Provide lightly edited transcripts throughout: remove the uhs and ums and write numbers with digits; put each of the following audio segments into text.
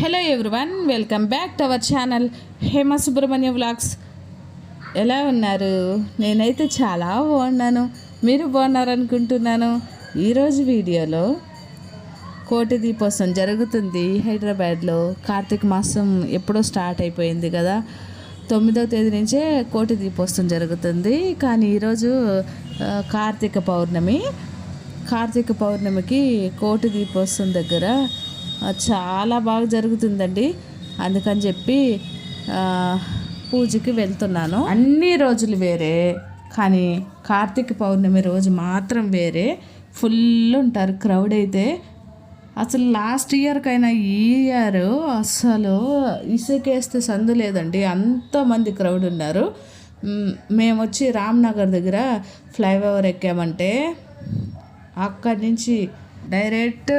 Hello everyone, welcome back to our channel Hema Subrahmanya vlogs. ఎలా ఉన్నారు? నేనైతే చాలా బాగున్నాను. మీరు బాగున్నారనుకుంటున్నాను. ఈరోజు వీడియోలో కోటి దీపోత్సవం జరుగుతుంది హైదరాబాద్లో. కార్తీక మాసం ఎప్పుడో స్టార్ట్ అయిపోయింది కదా, 9వ తేదీ నుంచే కోటి దీపోత్సవం జరుగుతుంది. కానీ ఈరోజు కార్తీక పౌర్ణమికి కోటి దీపోత్సవం దగ్గర చాలా బాగా జరుగుతుందండి. అందుకని చెప్పి పూజకి వెళ్తున్నాను. అన్ని రోజులు వేరే, కానీ కార్తీక పౌర్ణమి రోజు మాత్రం వేరే. ఫుల్ ఉంటారు క్రౌడ్ అయితే. అసలు లాస్ట్ ఇయర్కైనా ఈ ఇయర్ అసలు ఇసుకేస్తే సందు లేదండి, అంతమంది క్రౌడ్ ఉన్నారు. మేము వచ్చి రామ్నగర్ దగ్గర ఫ్లైఓవర్ ఎక్కామంటే అక్కడి నుంచి డైరెక్ట్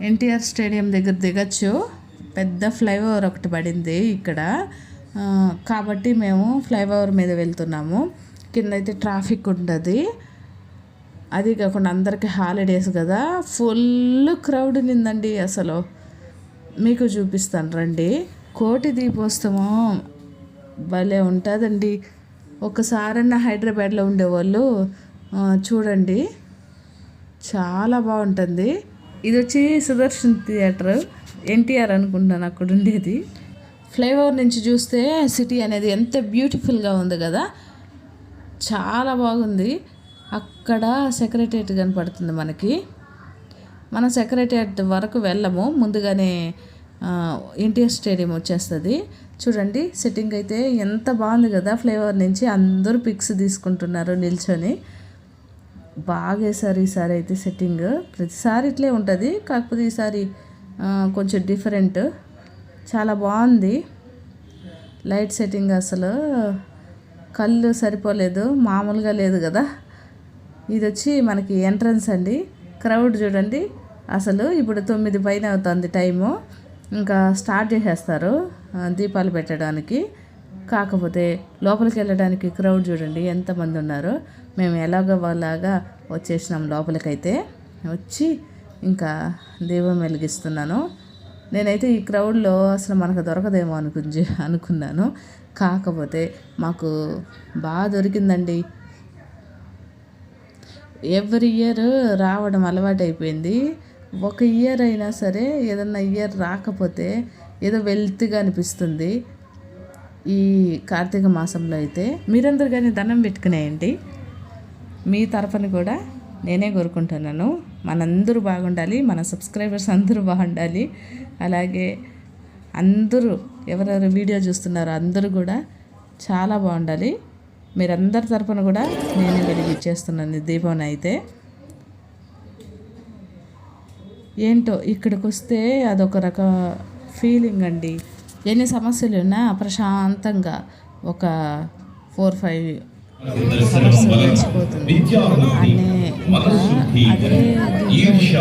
ఎన్టీఆర్ స్టేడియం దగ్గర దిగచ్చు. పెద్ద ఫ్లైఓవర్ ఒకటి పడింది ఇక్కడ, కాబట్టి మేము ఫ్లైఓవర్ మీద వెళ్తున్నాము. కింద అయితే ట్రాఫిక్ ఉంటుంది. అది కాకుండా అందరికీ హాలిడేస్ కదా, ఫుల్ క్రౌడ్ నిందండి. అసలు మీకు చూపిస్తాను రండి. కోటి దీపోత్సవం భలే ఉంటుందండి. ఒకసారన్నా హైదరాబాద్లో ఉండేవాళ్ళు చూడండి, చాలా బాగుంటుంది. ఇది వచ్చి సుదర్శన్ థియేటర్, ఎన్టీఆర్ అనుకుంటున్నాను అక్కడ ఉండేది. ఫ్లైఓవర్ నుంచి చూస్తే సిటీ అనేది ఎంత బ్యూటిఫుల్గా ఉంది కదా, చాలా బాగుంది. అక్కడ సెక్రటేరియట్ కనపడుతుంది మనకి. మనం సెక్రటేరియట్ వరకు వెళ్ళము, ముందుగానే ఎన్టీఆర్ స్టేడియం వచ్చేస్తుంది. చూడండి సెట్టింగ్ అయితే ఎంత బాగుంది కదా. ఫ్లైఓవర్ నుంచి అందరూ పిక్స్ తీసుకుంటున్నారు నిల్చొని. బాగా వేసారు ఈసారి అయితే సెట్టింగ్. ప్రతిసారి ఇట్లే ఉంటుంది, కాకపోతే ఈసారి కొంచెం డిఫరెంట్. చాలా బాగుంది లైట్ సెట్టింగ్. అసలు కళ్ళు సరిపోలేదు, మామూలుగా లేదు కదా. ఇది వచ్చి మనకి ఎంట్రన్స్ అండి. క్రౌడ్ చూడండి అసలు. ఇప్పుడు 9 పైన అవుతుంది టైము, ఇంకా స్టార్ట్ చేసేస్తారు దీపాలు పెట్టడానికి. కాకపోతే లోపలికి వెళ్ళడానికి క్రౌడ్ చూడండి ఎంతమంది ఉన్నారో. మేము ఎలాగోలాగా వచ్చేసినాం లోపలికైతే. వచ్చి ఇంకా దీపం వెలిగిస్తున్నాను. నేనైతే ఈ క్రౌడ్లో అసలు మనకు దొరకదేమో అనుకున్నాను. కాకపోతే మాకు బాగా దొరికిందండి. ఎవ్రీ ఇయర్ రావడం అలవాటు అయిపోయింది. ఒక ఇయర్ అయినా సరే, ఏదన్నా ఇయర్ రాకపోతే ఏదో వెల్త్గా అనిపిస్తుంది. ఈ కార్తీక మాసంలో అయితే మీరందరూ కానీ దండం పెట్టుకునేయండి. మీ తరఫున కూడా నేనే కోరుకుంటున్నాను. మనందరూ బాగుండాలి, మన సబ్స్క్రైబర్స్ అందరూ బాగుండాలి. అలాగే అందరూ ఎవరెవరు వీడియో చూస్తున్నారో అందరూ కూడా చాలా బాగుండాలి. మీరందరి తరఫున కూడా నేనే వెలిగిచ్చేస్తున్నాను దీపం. అయితే ఏంటో ఇక్కడికి వస్తే అదొక రక ఫీలింగ్ అండి. ఎన్ని సమస్యలు ఉన్నా ప్రశాంతంగా ఒక 4-5 అవర్స్ గడిచిపోతుంది. అనే అదే జరుగుతున్నాయి.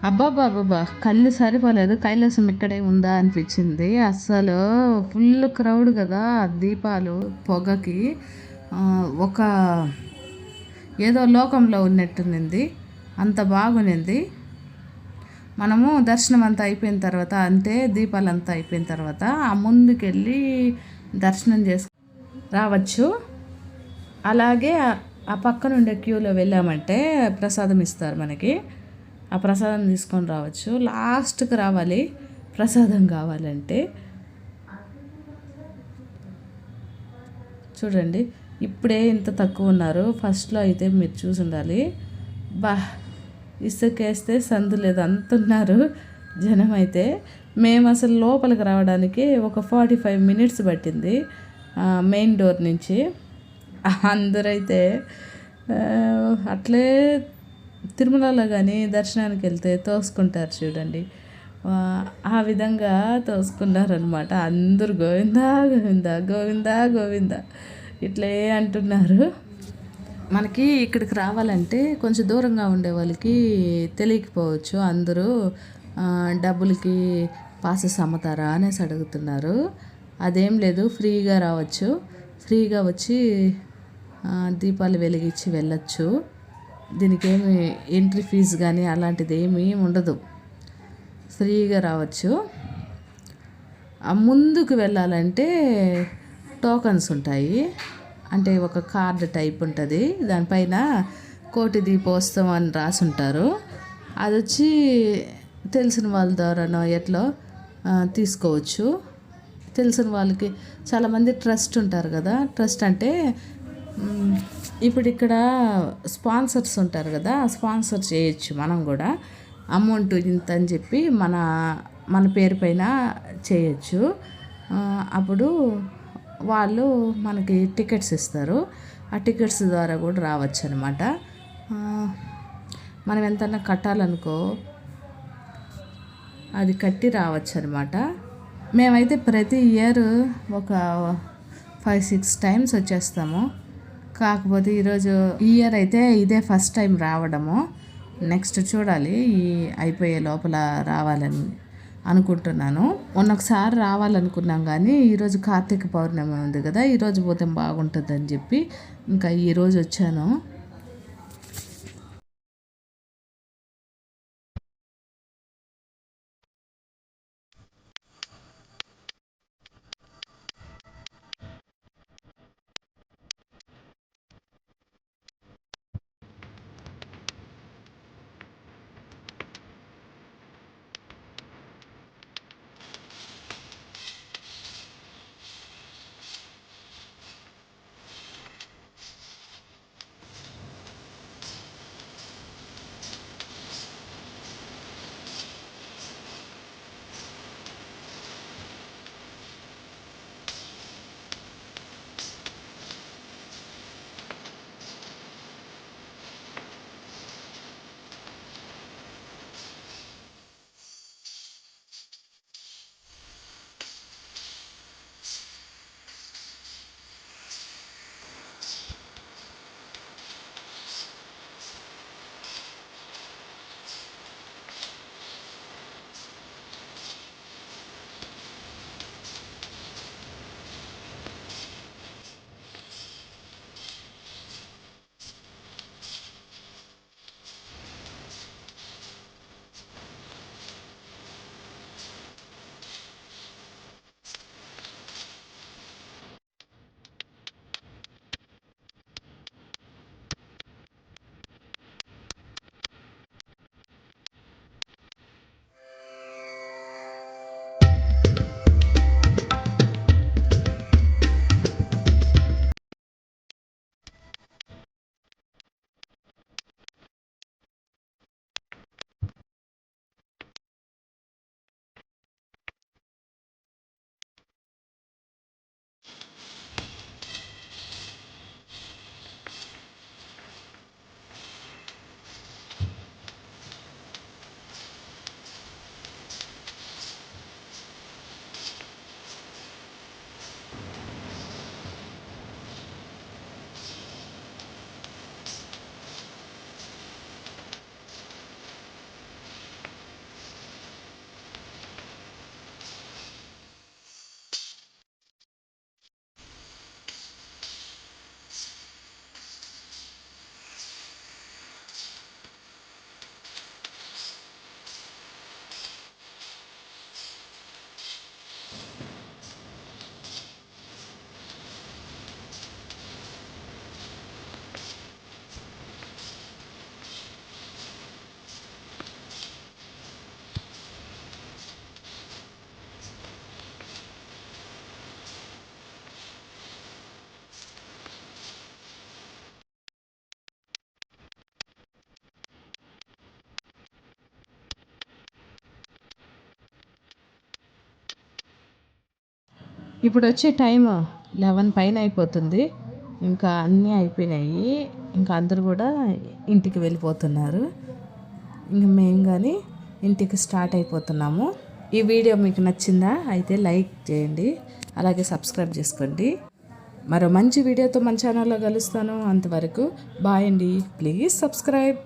అబ్బాబాబాబా కళ్ళు సరిపోలేదు, కైలాసం ఇక్కడే ఉందా అనిపించింది. అస్సలు ఫుల్ క్రౌడ్ కదా, దీపాలు పొగకి ఒక ఏదో లోకంలో ఉన్నట్టుండింది. అంత బాగునింది. మనము దర్శనం అంతా అయిపోయిన తర్వాత, అంటే దీపాలంతా అయిపోయిన తర్వాత ఆ ముందుకెళ్ళి దర్శనం చేసు రావచ్చు. అలాగే ఆ పక్కన ఉండే క్యూలో వెళ్ళామంటే ప్రసాదం ఇస్తారు మనకి. ఆ ప్రసాదం తీసుకొని రావచ్చు. లాస్ట్కి రావాలి ప్రసాదం కావాలంటే. చూడండి ఇప్పుడే ఇంత తక్కువ ఉన్నారు, ఫస్ట్లో అయితే మీరు చూసి ఉండాలి. బా ఇసుకేస్తే సందు లేదు, అంత ఉన్నారు జనం అయితే. మేము అసలు లోపలికి రావడానికి ఒక 45 మినిట్స్ పట్టింది మెయిన్ డోర్ నుంచి. అందరైతే అట్లే తిరుమలలో కానీ దర్శనానికి వెళ్తే తోసుకుంటారు చూడండి, ఆ విధంగా తోసుకున్నారనమాట. అందరూ గోవిందా గోవిందా గోవిందా గోవిందా ఇట్లే అంటున్నారు. మనకి ఇక్కడికి రావాలంటే కొంచెం దూరంగా ఉండే వాళ్ళకి తెలియకపోవచ్చు. అందరూ డబ్బులకి పాసెస్ అమ్ముతారా అనేసి అడుగుతున్నారు. అదేం లేదు, ఫ్రీగా రావచ్చు. ఫ్రీగా వచ్చి దీపాలు వెలిగించి వెళ్ళచ్చు. దీనికి ఏమి ఎంట్రీ ఫీజు కానీ అలాంటిది ఏమీ ఉండదు, ఫ్రీగా రావచ్చు. ముందుకు వెళ్ళాలంటే టోకన్స్ ఉంటాయి. అంటే ఒక కార్డు టైప్ ఉంటుంది, దానిపైన కోటి దీపోత్సవం అని రాసి ఉంటారు. అది వచ్చి తెలిసిన వాళ్ళ ద్వారానో ఎట్లో తీసుకోవచ్చు. తెలిసిన వాళ్ళకి చాలామంది ట్రస్ట్ ఉంటారు కదా, ట్రస్ట్ అంటే ఇప్పుడు ఇక్కడ స్పాన్సర్స్ ఉంటారు కదా, స్పాన్సర్ చేయొచ్చు. మనం కూడా అమౌంట్ ఇంత అని చెప్పి మన పేరు పైన చేయొచ్చు. అప్పుడు వాళ్ళు మనకి టికెట్స్ ఇస్తారు. ఆ టికెట్స్ ద్వారా కూడా రావచ్చు అనమాట. మనం ఎంతన్నా కట్టాలనుకో అది కట్టి రావచ్చు అనమాట. మేమైతే ప్రతి ఇయర్ ఒక 5-6 టైమ్స్ వచ్చేస్తాము. కాకపోతే ఈరోజు ఈ ఇయర్ అయితే ఇదే ఫస్ట్ టైం రావడము. నెక్స్ట్ చూడాలి, ఈ అయిపోయే లోపల రావాలని అనుకుంటున్నాను. ఒకసారి రావాలనుకున్నాం కానీ ఈరోజు కార్తీక పౌర్ణమి ఉంది కదా, ఈరోజు పోతే బాగుంటుందని చెప్పి ఇంకా ఈరోజు వచ్చాను. ఇప్పుడు వచ్చే టైం 11 పైన అయిపోతుంది. ఇంకా అన్నీ అయిపోయినాయి. ఇంకా అందరూ కూడా ఇంటికి వెళ్ళిపోతున్నారు. ఇంక మేము కానీ ఇంటికి స్టార్ట్ అయిపోతున్నాము. ఈ వీడియో మీకు నచ్చిందా? అయితే లైక్ చేయండి, అలాగే సబ్స్క్రైబ్ చేసుకోండి. మరో మంచి వీడియోతో మన ఛానల్లో కలుస్తాను. అంతవరకు బాయ్ అండి. Please subscribe.